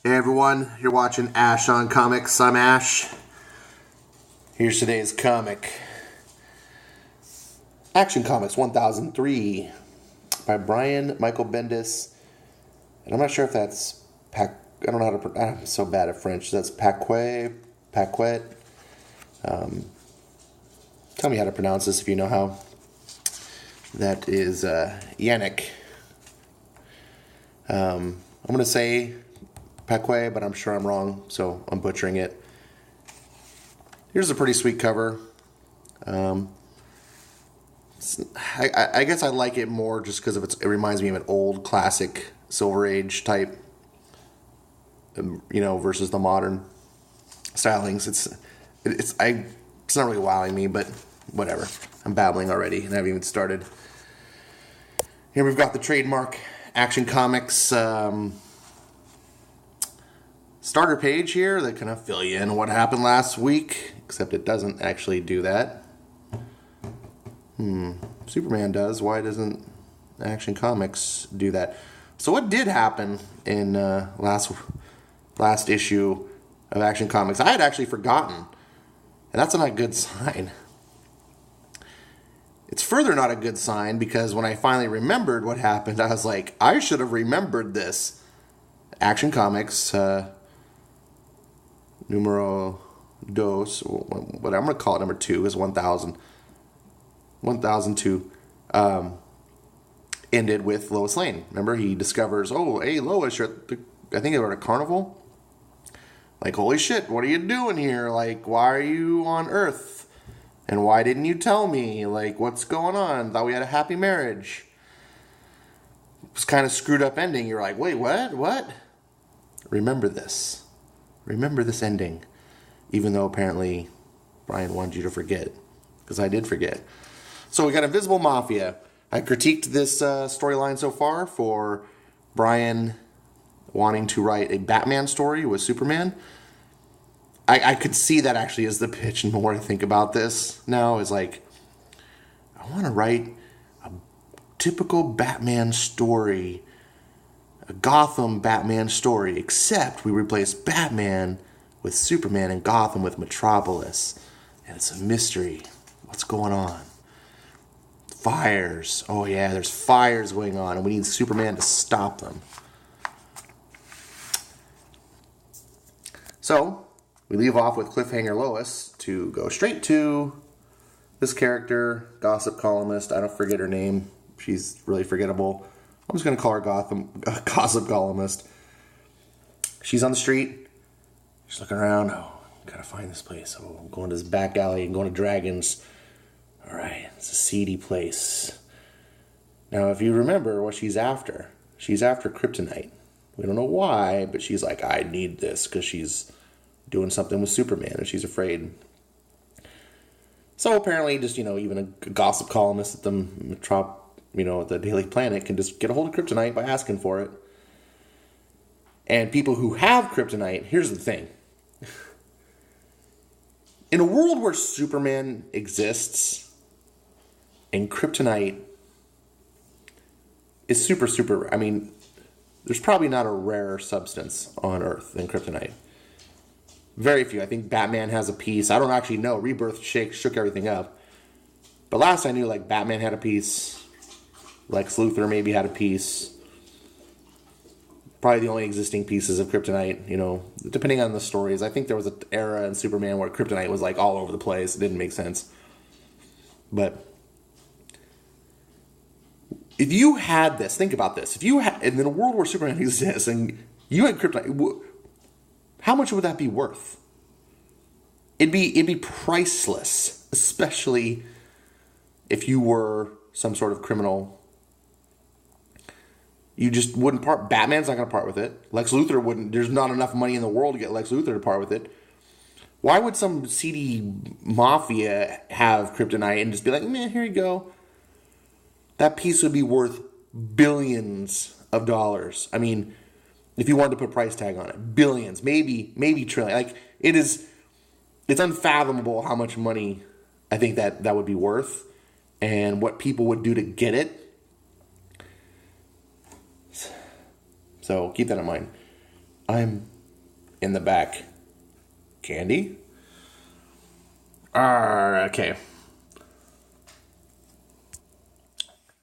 Hey everyone, you're watching Ash on Comics. I'm Ash. Here's today's comic. Action Comics 1003 by Brian Michael Bendis. And I'm not sure if that's I don't know how to I'm so bad at French. That's Paquet. Tell me how to pronounce this if you know how. That is Yannick. I'm going to say Paquet, but I'm sure I'm wrong, so I'm butchering it. Here's a pretty sweet cover. I guess I like it more just because of it reminds me of an old classic Silver Age type, versus the modern stylings. It's not really wowing me, but whatever. I'm babbling already, and I haven't even started. Here we've got the trademark Action Comics starter page here that kind of fill you in what happened last week, except it doesn't actually do that. Superman does. Why doesn't Action Comics do that? So what did happen in last issue of Action Comics? I had actually forgotten, and that's not a good sign. It's further not a good sign because when I finally remembered what happened, I was like, I should have remembered this. Action Comics numero dos, what I'm going to call it, number 2 is 1002, ended with Lois Lane. Remember, he discovers, oh, hey, Lois, you're at I think they were at a carnival. Like, holy shit, what are you doing here? Like, why are you on Earth? And why didn't you tell me? Like, what's going on? Thought we had a happy marriage. It was kind of screwed up ending. You're like, wait, what? Remember this. Remember this ending. Even though apparently Brian wanted you to forget. Because I did forget. So we got Invisible Mafia. I critiqued this storyline so far for Brian wanting to write a Batman story with Superman. I could see that actually as the pitch, and the more I think about this now is like, I want to write a typical Batman story, a Gotham Batman story, except we replace Batman with Superman and Gotham with Metropolis. And it's a mystery. What's going on? Fires. Oh yeah, there's fires going on, and we need Superman to stop them. So we leave off with Cliffhanger Lois to go straight to this character, gossip columnist. I don't forget her name. She's really forgettable. I'm just going to call her gossip columnist. She's on the street. She's looking around. Oh, gotta find this place. Oh, I'm going to this back alley and going to Dragons. All right, it's a seedy place. Now, if you remember what she's after kryptonite. We don't know why, but she's like, I need this because she's doing something with Superman and she's afraid. So apparently just, even a gossip columnist at the the Daily Planet can just get a hold of kryptonite by asking for it. And people who have kryptonite, here's the thing. In a world where Superman exists and kryptonite is super, there's probably not a rarer substance on Earth than kryptonite. Very few. I think Batman has a piece. I don't actually know. Rebirth shook everything up. But last I knew, Batman had a piece. Lex Luthor maybe had a piece. Probably the only existing pieces of kryptonite, depending on the stories. I think there was an era in Superman where kryptonite was all over the place. It didn't make sense. But if you had this, think about this. If you had, in a world where Superman exists and you had kryptonite, how much would that be worth? It'd be priceless, especially if you were some sort of criminal. You just wouldn't part. Batman's not going to part with it. Lex Luthor wouldn't. There's not enough money in the world to get Lex Luthor to part with it. Why would some seedy mafia have kryptonite and just be like, man, here you go? That piece would be worth billions of dollars. I mean, if you wanted to put a price tag on it, billions, maybe trillion. It's unfathomable how much money I think that would be worth, and what people would do to get it. So keep that in mind. I'm in the back. Candy? Okay.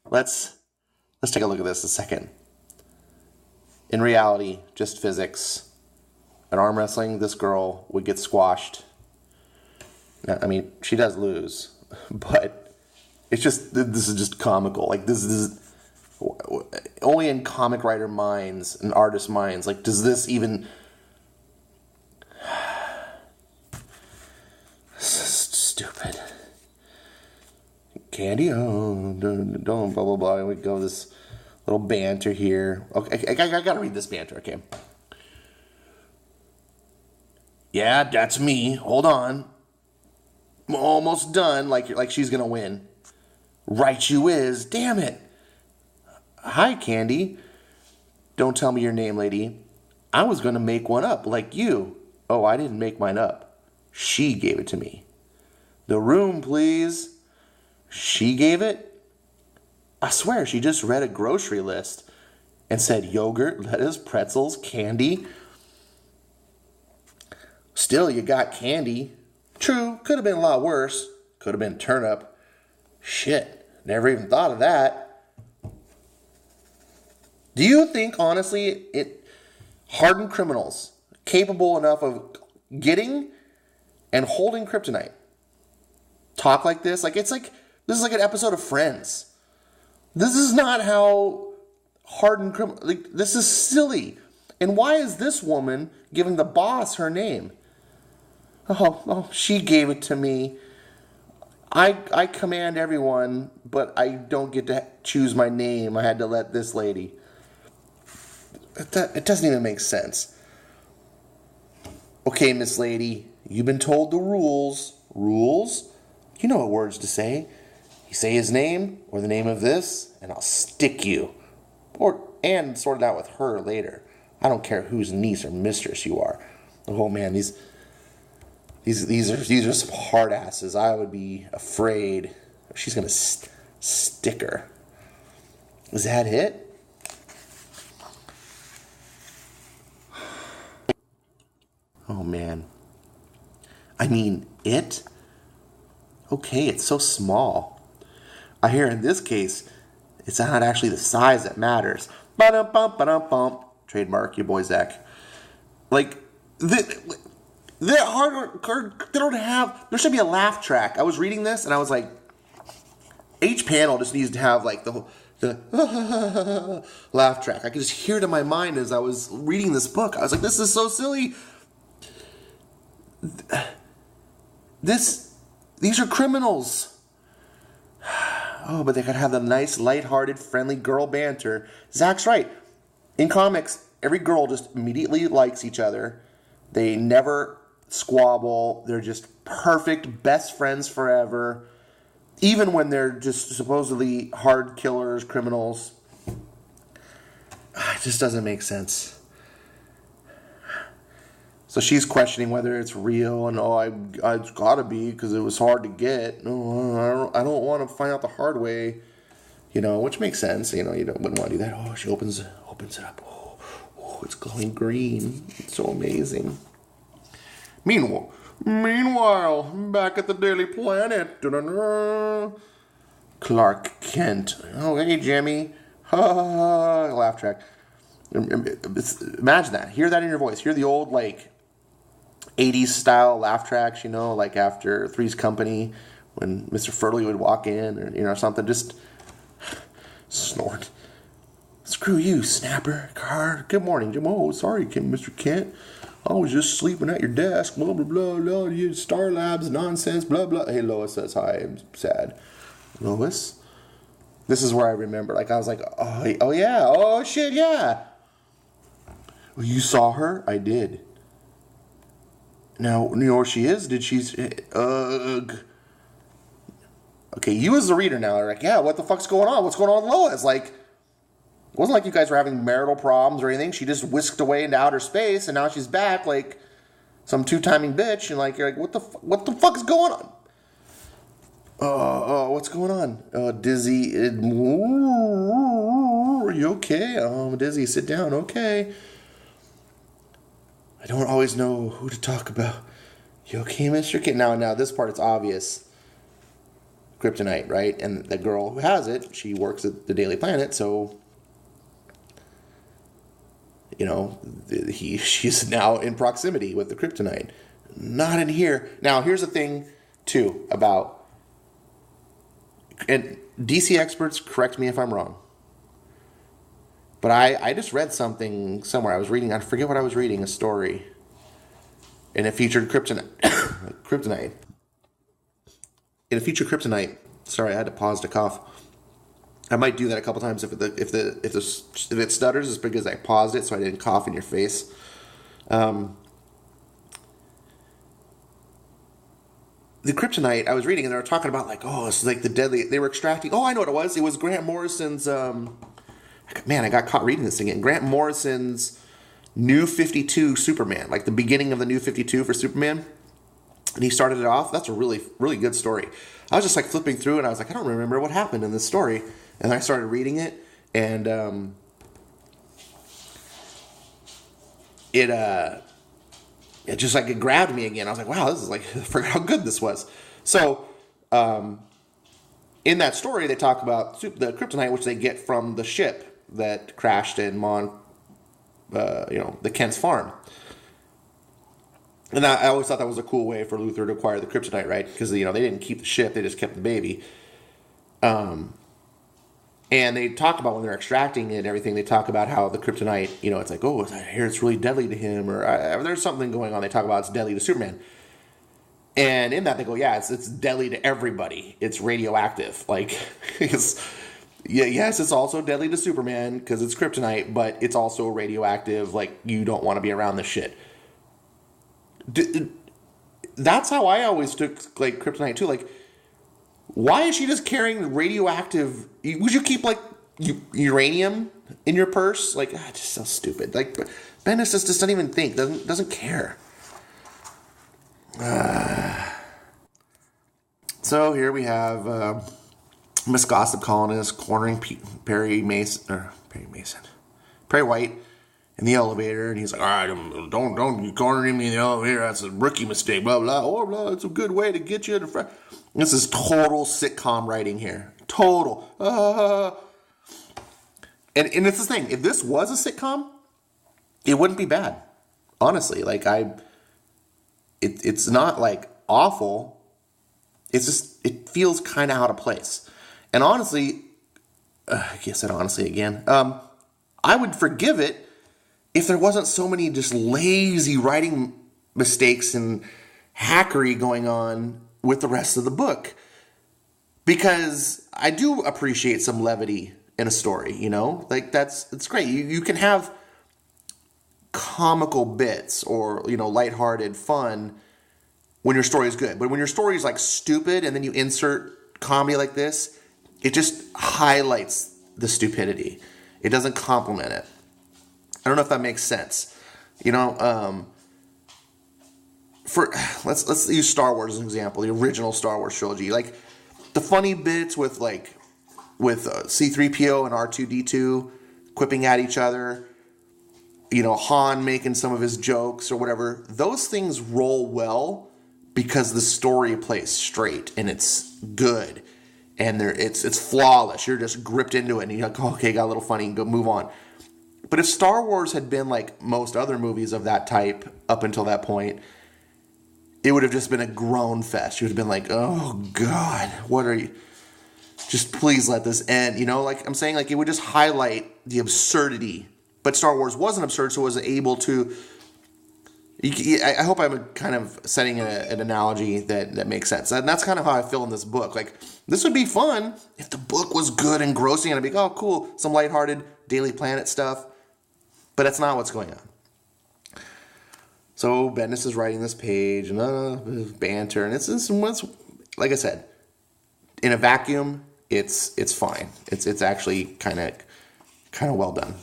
Let's take a look at this a second. In reality, just physics. In arm wrestling, this girl would get squashed. I mean, she does lose, but it's just, this is just comical. Like, this is only in comic writer minds and artist minds. Like, does this even... Stupid. Candy? Oh, don't, blah, blah, blah. We go this little banter here. Okay, I gotta read this banter, okay. Yeah, that's me. Hold on. I'm almost done, like she's gonna win. Right you is. Damn it. Hi, Candy. Don't tell me your name, lady. I was gonna make one up, like you. Oh, I didn't make mine up. She gave it to me. The room, please. She gave it? I swear she just read a grocery list and said yogurt, lettuce, pretzels, candy. Still, you got candy. True, could have been a lot worse. Could have been turnip. Shit, never even thought of that. Do you think, honestly, hardened criminals capable enough of getting and holding kryptonite talk like this? Like, this is like an episode of Friends. This is not how hardened criminals... Like, this is silly. And why is this woman giving the boss her name? Oh, she gave it to me. I command everyone, but I don't get to choose my name. I had to let this lady. It doesn't even make sense. Okay, Miss Lady, you've been told the rules. Rules? You know what words to say. You say his name or the name of this, and I'll stick you. And sort it out with her later. I don't care whose niece or mistress you are. Oh man, these are some hard asses. I would be afraid she's gonna stick her. Is that it? Oh man. I mean, it? Okay, it's so small. I hear in this case, it's not actually the size that matters. Ba-dum-bum, ba-dum-bum. Trademark, your boy Zach. Like, they don't have... There should be a laugh track. I was reading this, and I was like, each panel just needs to have, like, the laugh track. I could just hear it in my mind as I was reading this book. I was like, this is so silly. These are criminals. Oh, but they could have the nice, lighthearted, friendly girl banter. Zach's right. In comics, every girl just immediately likes each other. They never squabble. They're just perfect best friends forever. Even when they're just supposedly hard killers, criminals. It just doesn't make sense. So she's questioning whether it's real, and it's gotta be because it was hard to get. No, I don't want to find out the hard way, which makes sense. You wouldn't want to do that. Oh, she opens it up. Oh, it's glowing green. It's so amazing. Meanwhile, back at the Daily Planet, Clark Kent. Oh, hey, Jimmy. Ha ha ha. Laugh track. Imagine that. Hear that in your voice. Hear the old, 80s style laugh tracks, like after Three's Company, when Mr. Furley would walk in, or, something. Just snort. Screw you, Snapper. Car. Good morning, Jim. Oh, sorry, Mr. Kent. I was just sleeping at your desk. Blah, blah, blah, blah. You Star Labs nonsense. Blah, blah. Hey, Lois says hi. I'm sad. Lois? This is where I remember. I was like, oh yeah. Oh, shit, yeah. Well, you saw her? I did. Now, you know where she is? Did she... Okay, you as the reader now are like, yeah, what the fuck's going on? What's going on with Lois? It wasn't like you guys were having marital problems or anything. She just whisked away into outer space, and now she's back like some two-timing bitch, and you're like, what the fuck is going on? What's going on? Dizzy. Are you okay? Dizzy, sit down. Okay. don't always know who to talk about. You okay, Mr. Kid? Now this part, it's obvious. Kryptonite, right? And the girl who has it, she works at the Daily Planet, so she's now in proximity with the kryptonite. Not in here. Now, here's the thing, too, about... And DC experts, correct me if I'm wrong. But I just read something somewhere. I forget what I was reading, a story. And it featured kryptonite. It featured kryptonite. Sorry, I had to pause to cough. I might do that a couple times if it stutters. It's because I paused it so I didn't cough in your face. The kryptonite I was reading, and they were talking about it's like the deadly. They were extracting. Oh, I know what it was. It was Grant Morrison's. Man, I got caught reading this again. Grant Morrison's New 52 Superman, like the beginning of the New 52 for Superman. And he started it off. That's a really, really good story. I was just flipping through, and I was like, I don't remember what happened in this story. And I started reading it, and it just it grabbed me again. I was like, wow, this is I forgot how good this was. So in that story, they talk about the kryptonite, which they get from the ship that crashed in the Kent's farm. And I always thought that was a cool way for Luthor to acquire the kryptonite, right? Because they didn't keep the ship; they just kept the baby. And they talk about when they're extracting it and everything, they talk about how the kryptonite, it's I hear it's really deadly to him, or there's something going on. They talk about it's deadly to Superman. And in that, they go, yeah, it's deadly to everybody. It's radioactive. Yes, it's also deadly to Superman because it's kryptonite, but it's also radioactive. You don't want to be around this shit. That's how I always took, kryptonite, too. Why is she just carrying radioactive... Would you keep, uranium in your purse? Just so stupid. Bendis just doesn't even think. Doesn't care. So here we have Miss Gossip Colonist cornering Perry White in the elevator, and he's like, all right, don't corner him in the elevator. That's a rookie mistake, blah, blah, or blah. It's a good way to get you to front. This is total sitcom writing here. Total. And it's the thing. If this was a sitcom, it wouldn't be bad. Honestly. It's not, awful. It's just, it feels kind of out of place. And honestly, I guess that honestly again, I would forgive it if there wasn't so many just lazy writing mistakes and hackery going on with the rest of the book. Because I do appreciate some levity in a story, it's great. You can have comical bits or, lighthearted fun when your story is good. But when your story is stupid and then you insert comedy like this, it just highlights the stupidity. It doesn't complement it. I don't know if that makes sense. Let's use Star Wars as an example, the original Star Wars trilogy. The funny bits with C-3PO and R2-D2 quipping at each other, Han making some of his jokes or whatever. Those things roll well because the story plays straight and it's good and it's flawless. You're just gripped into it and you're like, oh, okay, got a little funny, and go move on. But if Star Wars had been like most other movies of that type up until that point, it would have just been a groan fest. You would have been like, oh, God, what are you... Just please let this end. I'm saying, it would just highlight the absurdity. But Star Wars wasn't absurd, so it was able to... I hope I'm kind of setting an analogy that makes sense. And that's kind of how I feel in this book. This would be fun if the book was good and grossing, and I'd be like, oh, cool, some lighthearted Daily Planet stuff. But that's not what's going on. So Bendis is writing this page, and banter, and it's like I said, in a vacuum, it's fine. It's actually kind of well done.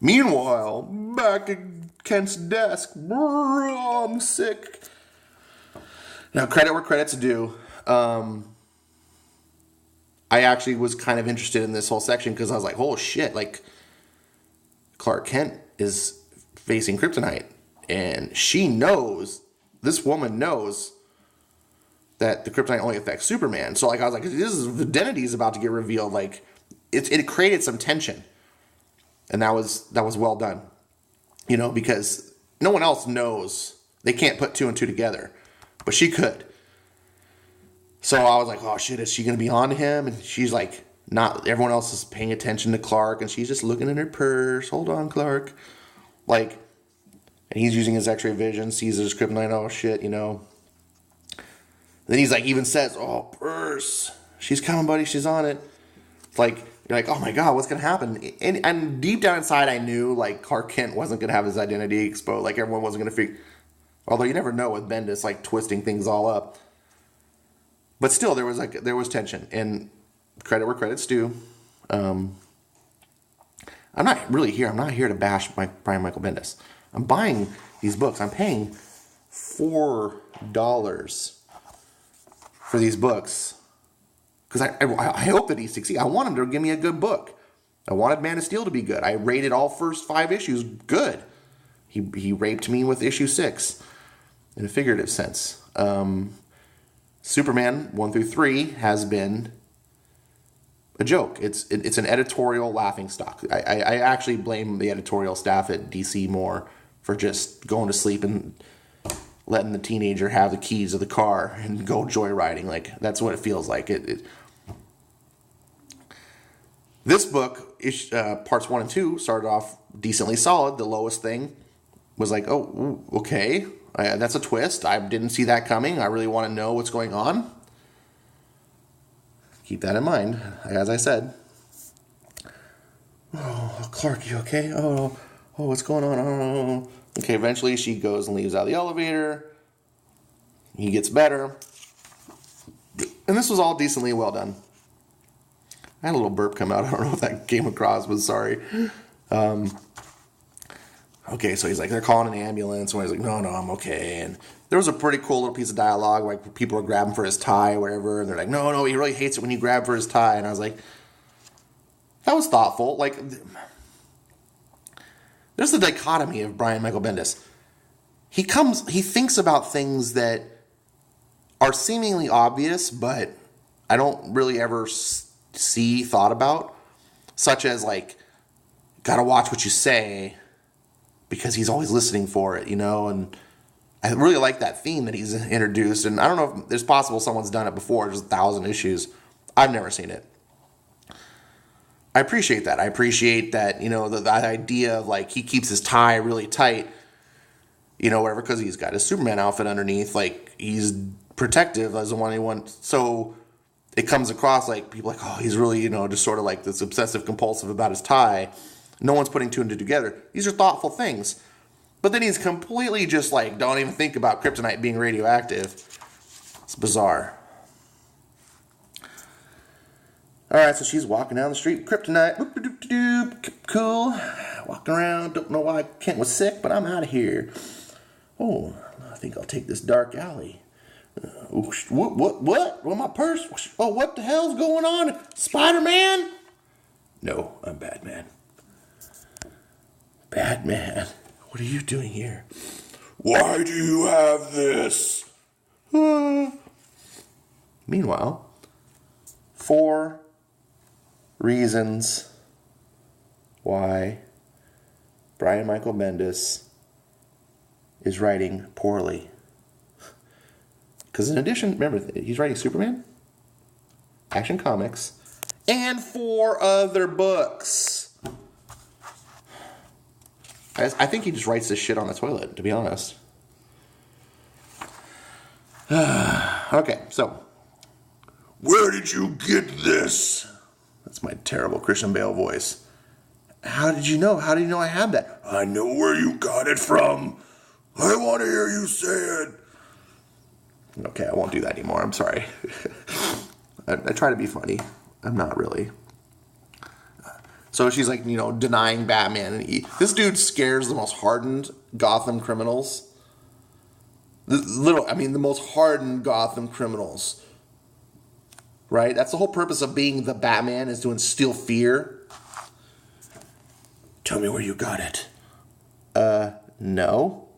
Meanwhile, back at Kent's desk, I'm sick. Now, credit where credit's due. I actually was kind of interested in this whole section because I was like, oh shit, Clark Kent is facing kryptonite. And this woman knows that the kryptonite only affects Superman. So like I was like, the identity is about to get revealed. Like it created some tension. And that was well done. Because no one else knows. They can't put two and two together. But she could. So I was like, oh shit, is she going to be on to him? And she's like, not. Everyone else is paying attention to Clark. And she's just looking in her purse. Hold on, Clark. Like, and he's using his x-ray vision. Sees his kryptonite. Oh shit, Then he's like, even says, oh, purse. She's coming, buddy. She's on it. It's like, you're like, oh my God, what's going to happen? And deep down inside, I knew like Clark Kent wasn't going to have his identity exposed. Like everyone wasn't going to figure. Although you never know with Bendis like twisting things all up. But still, there was tension. And credit where credit's due. I'm not here to bash Brian Michael Bendis. I'm buying these books. I'm paying $4 for these books. Because I hope that he succeeds. I want him to give me a good book. I wanted Man of Steel to be good. I rated all first 5 issues good. He raped me with issue 6 in a figurative sense. Superman 1 through 3 has been a joke. It's an editorial laughingstock. I actually blame the editorial staff at DC more for just going to sleep and letting the teenager have the keys of the car and go joyriding. Like, that's what it feels like. This book, parts 1 and 2, started off decently solid. The lowest thing was like, oh, okay, that's a twist. I didn't see that coming. I really want to know what's going on. Keep that in mind, as I said. Oh, Clark, you okay? Oh, what's going on? Oh. Okay, eventually she goes and leaves out of the elevator. He gets better. And this was all decently well done. I had a little burp come out. I don't know if that came across, but sorry. Okay, so he's like, they're calling an ambulance. And he's like, no, I'm okay. And there was a pretty cool little piece of dialogue, like people were grabbing for his tie or whatever. And they're like, no, he really hates it when you grab for his tie. And I was like, that was thoughtful. Like, there's the dichotomy of Brian Michael Bendis. He thinks about things that are seemingly obvious, but I don't really ever see thought about. Such as, like, gotta watch what you say, because he's always listening for it, and I really like that theme that he's introduced. And I don't know if it's possible someone's done it before. There's 1,000 issues. I've never seen it. I appreciate that. I appreciate that, the idea of, like, he keeps his tie really tight, whatever, because he's got his Superman outfit underneath. Like, he's protective, doesn't want anyone. So it comes across like people like, oh, he's really, just sort of like this obsessive compulsive about his tie. No one's putting two and two together. These are thoughtful things. But then he's completely just like, don't even think about kryptonite being radioactive. It's bizarre. Alright, so she's walking down the street, kryptonite, cool, walking around, don't know why Kent was sick, but I'm out of here. Oh, I think I'll take this dark alley. What? My purse? Oh, what the hell's going on? Spider-Man? No, I'm Batman. Batman, what are you doing here? Why do you have this? Meanwhile, 4 reasons why Brian Michael Bendis is writing poorly. Because in addition, remember, he's writing Superman, Action Comics, and 4 other books. I think he just writes this shit on the toilet, to be honest. Okay, so. Where did you get this? That's my terrible Christian Bale voice. How did you know? How did you know I had that? I know where you got it from. I want to hear you say it. Okay, I won't do that anymore. I'm sorry. I try to be funny. I'm not really. So she's like, denying Batman. And this dude scares the most hardened Gotham criminals. The most hardened Gotham criminals. Right? That's the whole purpose of being the Batman, is to instill fear. Tell me where you got it. No.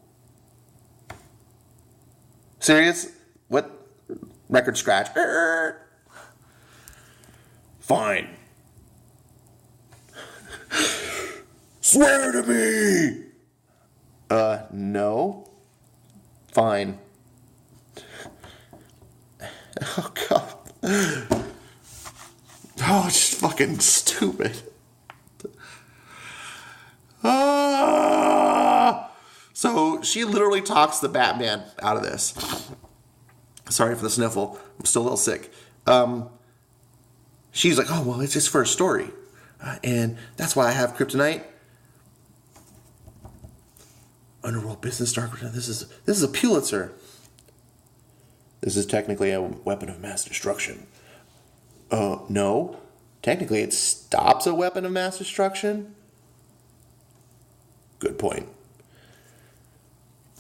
Serious? What? Record scratch. Fine. Swear to me! No. Fine. Oh, God. Oh, it's just fucking stupid. So she literally talks the Batman out of this. Sorry for the sniffle. I'm still a little sick. She's like, oh, well, it's his first story. And that's why I have kryptonite. Underworld business star. This is a Pulitzer. This is technically a weapon of mass destruction. No. Technically, it stops a weapon of mass destruction. Good point.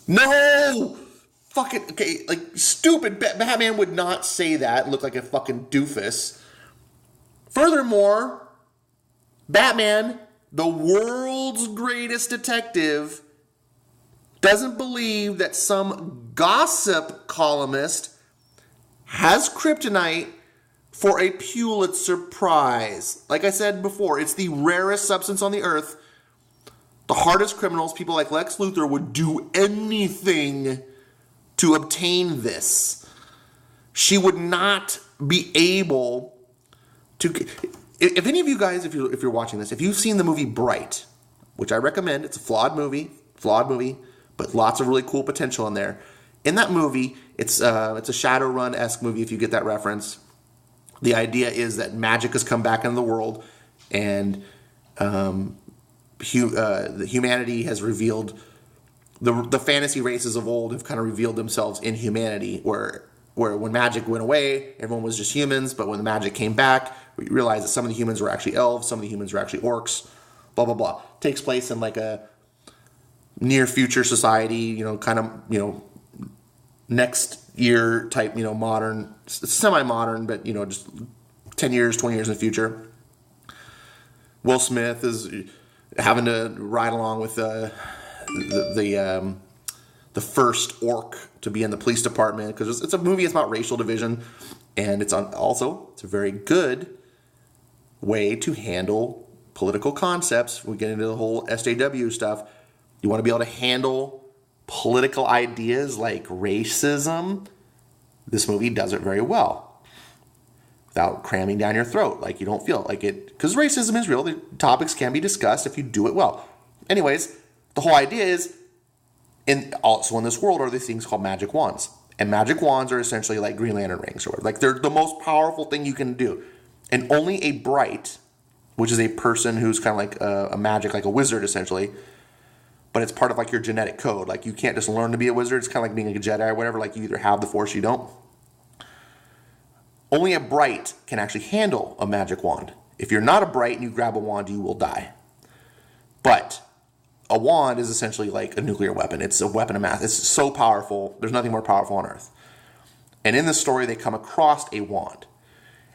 No! Fucking, okay, like, stupid. Batman would not say that. Look like a fucking doofus. Furthermore, Batman, the world's greatest detective, doesn't believe that some gossip columnist has kryptonite for a Pulitzer Prize. Like I said before, it's the rarest substance on the earth. The hardest criminals, people like Lex Luthor, would do anything to obtain this. She would not be able to... If any of you guys, if you're watching this, if you've seen the movie Bright, which I recommend, it's a flawed movie, but lots of really cool potential in there. In that movie, it's a Shadowrun-esque movie, if you get that reference. The idea is that magic has come back into the world, and humanity has revealed, the fantasy races of old have kind of revealed themselves in humanity, where when magic went away, everyone was just humans, but when the magic came back, we realized that some of the humans were actually elves, some of the humans were actually orcs, blah, blah, blah. Takes place in like a near future society, kind of, next year type, modern, semi-modern, but, just 10 years, 20 years in the future. Will Smith is having to ride along with the first orc to be in the police department, because it's a movie. It's about racial division, and it's a very good way to handle political concepts. We get into the whole SJW stuff. You want to be able to handle political ideas like racism. This movie does it very well without cramming down your throat. Like, you don't feel like it, because racism is real. The topics can be discussed if you do it well. Anyways, the whole idea is, also in this world are these things called magic wands. And magic wands are essentially like Green Lantern rings, or like they're the most powerful thing you can do. And only a bright, which is a person who's kind of like a magic, like a wizard essentially, but it's part of like your genetic code. Like, you can't just learn to be a wizard. It's kind of like being a Jedi or whatever. Like, you either have the Force or you don't. Only a bright can actually handle a magic wand. If you're not a bright and you grab a wand, you will die. But a wand is essentially like a nuclear weapon. It's a weapon of mass. It's so powerful. There's nothing more powerful on Earth. And in this story, they come across a wand.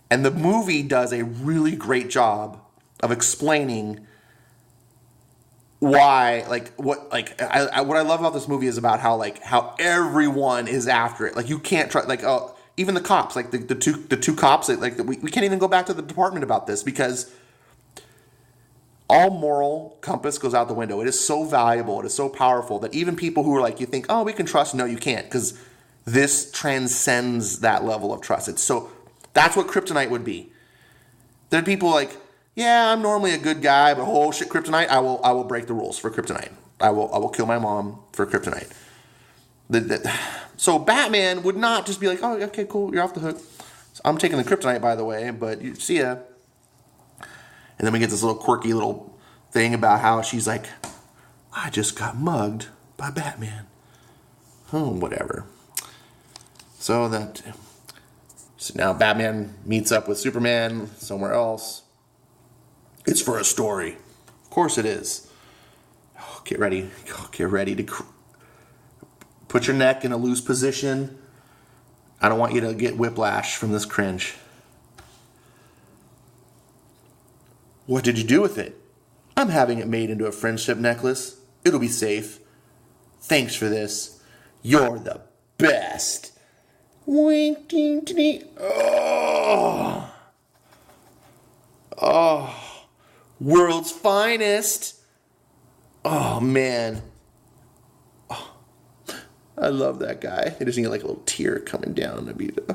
And the movie does a really great job of explaining why, what I love about this movie is about how everyone is after it. Like, you can't try, even the cops, like the two cops, we can't even go back to the department about this, because all moral compass goes out the window. It is so valuable, it is so powerful, that even people who are like, you think, oh, we can trust, no, you can't, because this transcends that level of trust. That's what kryptonite would be. There are people like, yeah, I'm normally a good guy, but oh shit, kryptonite, I will break the rules for kryptonite. I will kill my mom for kryptonite. So Batman would not just be like, oh, okay, cool, you're off the hook. So I'm taking the kryptonite, by the way, but you see ya. And then we get this little quirky little thing about how she's like, I just got mugged by Batman. Oh, whatever. So now Batman meets up with Superman somewhere else. It's for a story. Of course it is. Oh, get ready. Get ready to put your neck in a loose position. I don't want you to get whiplash from this cringe. What did you do with it? I'm having it made into a friendship necklace. It'll be safe. Thanks for this. You're the best. Wink, ding, ding. Oh. Oh. World's finest. Oh, man. Oh. I love that guy. I just need like a little tear coming down. And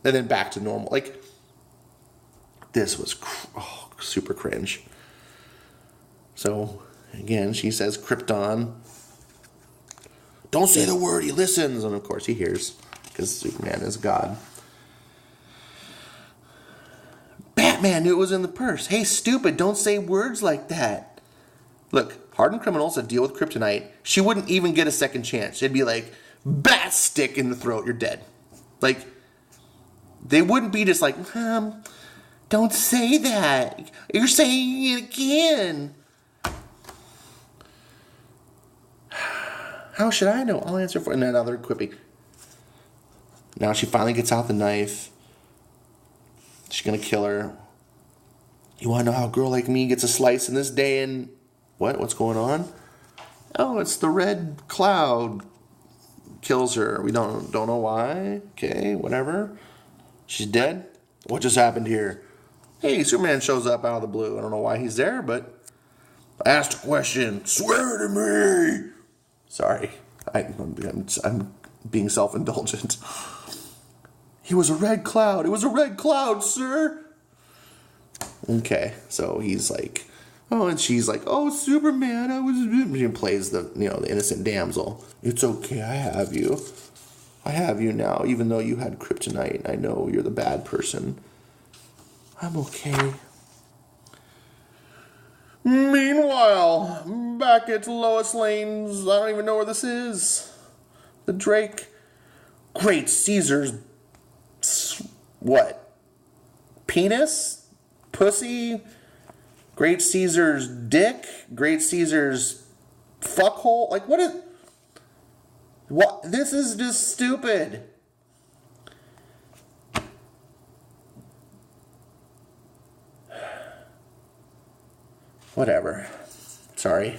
then back to normal. Like, this was super cringe. So, again, she says Krypton. Don't say the word, he listens. And of course he hears, because Superman is God. Batman knew it was in the purse. Hey, stupid, don't say words like that. Look, hardened criminals that deal with kryptonite, she wouldn't even get a second chance. It'd be like, bat stick in the throat, you're dead. Like, they wouldn't be just like, don't say that. You're saying it again. How should I know? I'll answer for it. And then another quippy. Now she finally gets out the knife. She's going to kill her. You want to know how a girl like me gets a slice in this day and... What? What's going on? Oh, it's the red cloud kills her. We don't know why. Okay, whatever. She's dead. What just happened here? Hey, Superman shows up out of the blue. I don't know why he's there, but I asked a question. Swear to me. Sorry, I'm being self-indulgent. He was a red cloud. It was a red cloud, sir. Okay, so he's like, oh, and she's like, oh, Superman, I was. She plays the the innocent damsel. It's okay, I have you. I have you now, even though you had kryptonite. I know you're the bad person. I'm okay. Meanwhile, back at Lois Lane's, I don't even know where this is. The Drake. Great Caesar's... What? Penis? Pussy? Great Caesar's dick? Great Caesar's fuckhole? Like, what is... What? This is just stupid. Whatever. Sorry.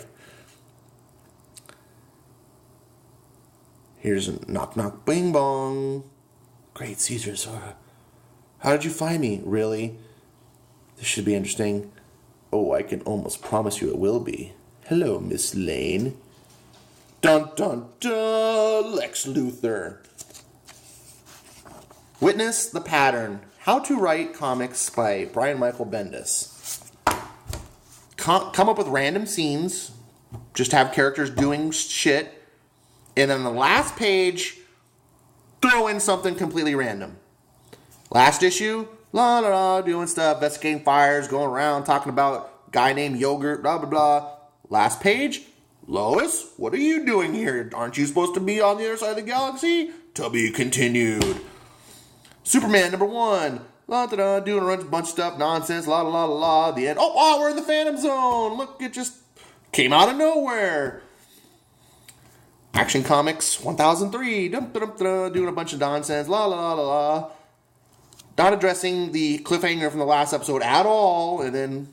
Here's a knock knock bing bong. Great Caesar's. How did you find me? Really? This should be interesting. Oh, I can almost promise you it will be. Hello, Miss Lane. Dun dun dun. Lex Luthor. Witness the Pattern. How to Write Comics by Brian Michael Bendis. Come up with random scenes, just have characters doing shit, and then the last page, throw in something completely random. Last issue, la la la, doing stuff, investigating fires, going around, talking about guy named Yogurt, blah blah blah. Last page, Lois, what are you doing here? Aren't you supposed to be on the other side of the galaxy? To be continued. Superman #1. La da da, doing a bunch of stuff, nonsense, la la la la. The end. Oh, wow, we're in the Phantom Zone. Look, it just came out of nowhere. Action Comics 1003. Doing a bunch of nonsense, la la la la. Not addressing the cliffhanger from the last episode at all, and then,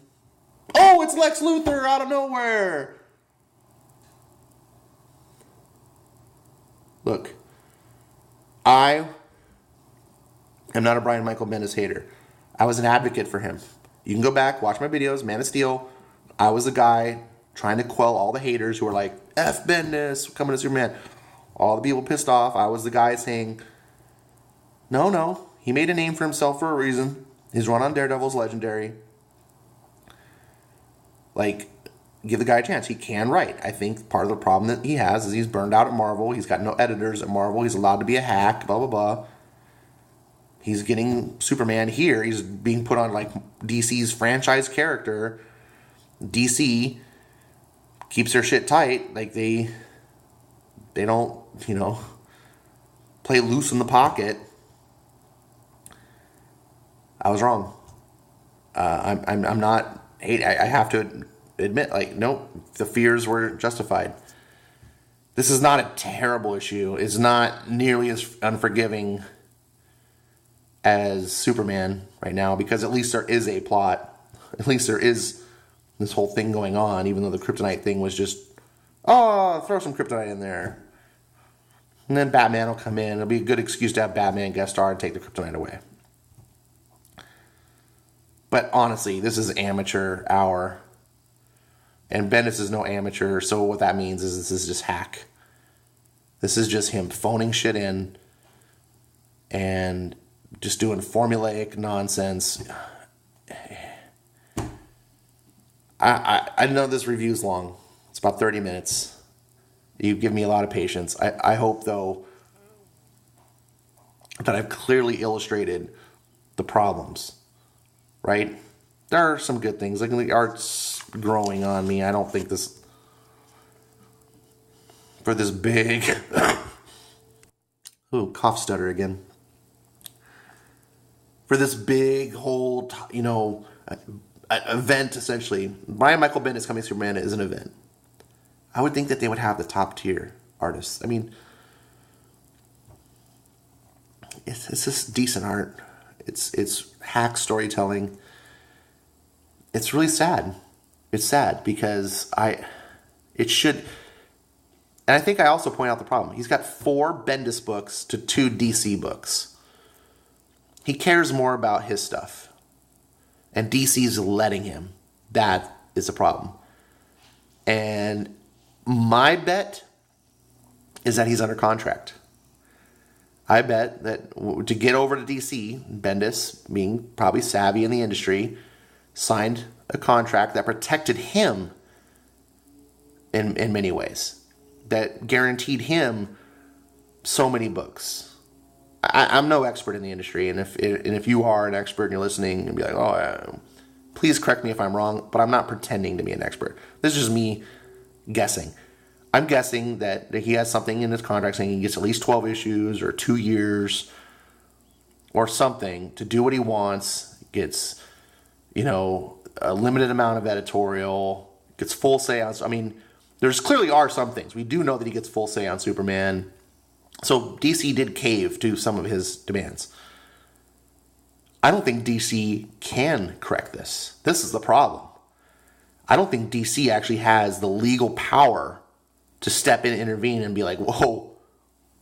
oh, it's Lex Luthor out of nowhere. Look, I'm not a Brian Michael Bendis hater. I was an advocate for him. You can go back, watch my videos, Man of Steel. I was the guy trying to quell all the haters who were like, F Bendis, coming to Superman. All the people pissed off. I was the guy saying, no, he made a name for himself for a reason. His run on Daredevil's legendary. Like, give the guy a chance. He can write. I think part of the problem that he has is he's burned out at Marvel. He's got no editors at Marvel. He's allowed to be a hack, blah, blah, blah. He's getting Superman here. He's being put on like DC's franchise character. DC keeps their shit tight. Like they don't, play loose in the pocket. I was wrong. I'm not hate. I have to admit, like, nope, the fears were justified. This is not a terrible issue. It's not nearly as unforgiving as Superman right now, because at least there is a plot. At least there is this whole thing going on, even though the kryptonite thing was just, oh, throw some kryptonite in there. And then Batman will come in. It'll be a good excuse to have Batman guest star and take the kryptonite away. But honestly, this is amateur hour. And Bendis is no amateur, so what that means is this is just hack. This is just him phoning shit in and just doing formulaic nonsense. I know this review's long. It's about 30 minutes. You give me a lot of patience. I hope, though, that I've clearly illustrated the problems, right? There are some good things. Like the art's growing on me. I don't think this... For this big... Ooh, cough stutter again. For this big whole, event, essentially. Brian Michael Bendis coming Superman is an event. I would think that they would have the top tier artists. I mean, it's just decent art. It's hack storytelling. It's really sad. It's sad because it should... And I think I also point out the problem. He's got 4 Bendis books to 2 DC books. He cares more about his stuff. And DC's letting him. That is a problem. And my bet is that he's under contract. I bet that to get over to DC, Bendis, being probably savvy in the industry, signed a contract that protected him in many ways. That guaranteed him so many books. I'm no expert in the industry, and if you are an expert and you're listening and be like, please correct me if I'm wrong, but I'm not pretending to be an expert. This is just me guessing. I'm guessing that he has something in his contract saying he gets at least 12 issues or 2 years or something to do what he wants. Gets, a limited amount of editorial, gets full say on. I mean, there's clearly are some things. We do know that he gets full say on Superman. So DC did cave to some of his demands. I don't think DC can correct this. This is the problem. I don't think DC actually has the legal power to step in and intervene and be like, whoa,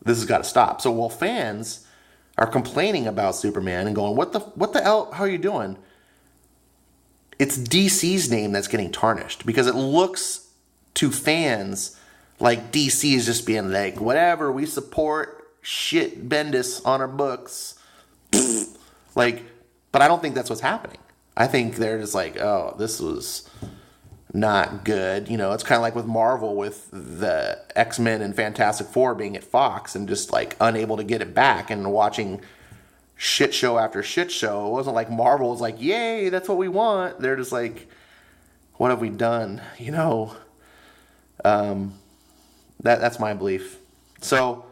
this has got to stop. So while fans are complaining about Superman and going, what the hell, how are you doing? It's DC's name that's getting tarnished because it looks to fans like DC is just being like, whatever, we support shit Bendis on our books. But I don't think that's what's happening. I think they're just like, oh, this was not good. It's kind of like with Marvel with the X-Men and Fantastic Four being at Fox and just like unable to get it back and watching shit show after shit show. It wasn't like Marvel was like, yay, that's what we want. They're just like, what have we done? That's my belief. So,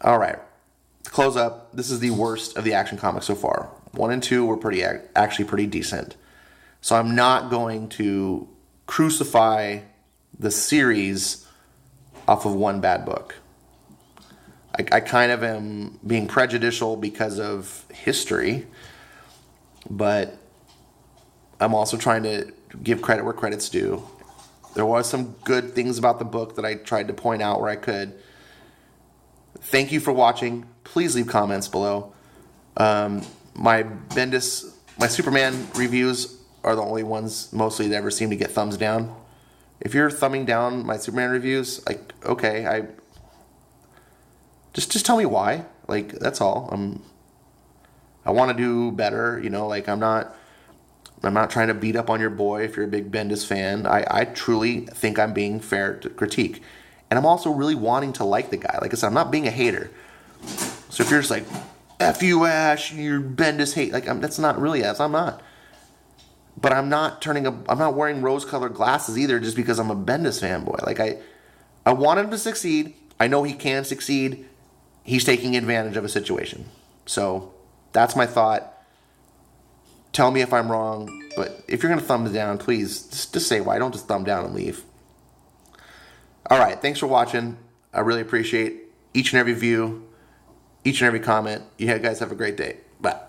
all right. To close up, this is the worst of the Action Comics so far. 1 and 2 were actually pretty decent. So I'm not going to crucify the series off of one bad book. I kind of am being prejudicial because of history, but I'm also trying to give credit where credit's due. There was some good things about the book that I tried to point out where I could. Thank you for watching. Please leave comments below. My Superman reviews are the only ones mostly that ever seem to get thumbs down. If you're thumbing down my Superman reviews, okay, just tell me why. That's all. I want to do better. I'm not trying to beat up on your boy if you're a big Bendis fan. I truly think I'm being fair to critique. And I'm also really wanting to like the guy. Like I said, I'm not being a hater. So if you're just like, F you, Ash, you're Bendis hate. That's not really us. I'm not. But I'm not wearing rose-colored glasses either just because I'm a Bendis fanboy. I want him to succeed. I know he can succeed. He's taking advantage of a situation. So that's my thought. Tell me if I'm wrong, but if you're going to thumb it down, please just say why. Don't just thumb down and leave. All right, thanks for watching. I really appreciate each and every view, each and every comment. You guys have a great day. Bye.